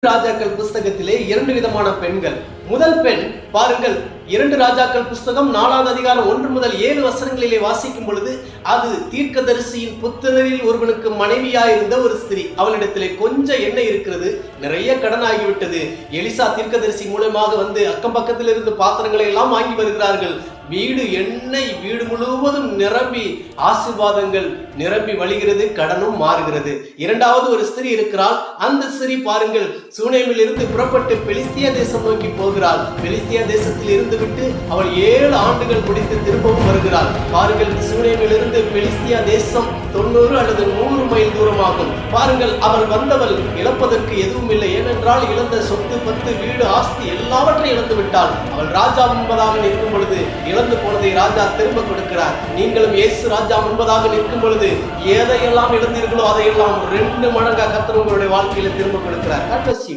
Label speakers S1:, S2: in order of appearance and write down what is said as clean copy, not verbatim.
S1: ராஜாக்கள் புஸ்தகத்திலே இரண்டு விதமான பெண்கள். முதல் பெண் பாருங்கள், 2 ராஜாக்கள் புஸ்தகம் 4வது அதிகாரம் 1 முதல் 7 வசனங்களிலே வாசிக்கும் பொழுது, அது தீர்க்கதரிசியின் புத்திரரில் ஒருவனுக்கு மனைவியாயிருந்த ஒரு ஸ்திரீ. அவளிடத்திலே கொஞ்சம் எண்ணெய் இருக்கிறது, நிறைய கடன் ஆகிவிட்டது. எலிசா தீர்க்கதரிசி மூலமாக வந்து அக்கம் பக்கத்தில் இருந்து பாத்திரங்களை எல்லாம் வாங்கி வருகிறார்கள். வீடு எண்ணெய், வீடு முழுவதும் நிரம்பி ஆசீர்வாதங்கள் நிரம்பி வழிகிறது, கடனும் மாறுகிறது. இரண்டாவது ஒரு ஸ்திரீ இருக்கிறாள். அந்த ஸ்திரீ பாருங்கள், சூனேமில் இருந்து புறப்பட்டு பெலிஸ்தியா தேசம் நோக்கி போகிறாள். பெலிஸ்தியா தேசத்தில் இருந்து விட்டு அவள் 7 ஆண்டுகள் முடித்து திரும்பவும் வருகிறாள். பாருங்கள், சூனேமில் இருந்து பெலிஸ்தியா தேசம் 90 அல்லது 100 மைல் தூரமாகும். பாருங்கள், அவள் வந்தவள் இழப்பதற்கு எதுவும் இல்லை. ஏனென்றால் இழந்த சொத்து, பத்து, வீடு, ஆஸ்தி எல்லாவற்றையும் இழந்து விட்டாள். அவள் ராஜா முன்பதாக நிற்கும் பொழுது இழந்து போனதை ராஜா திரும்ப கொடுக்கிறார். நீங்களும் இயேசு ராஜா முன்பதாக நிற்கும் பொழுது எதையெல்லாம் இழந்தீர்களோ அதையெல்லாம் 2 மடங்கா கர்த்தர் உங்களுடைய வாழ்க்கையில திரும்ப கொடுக்கிறார்.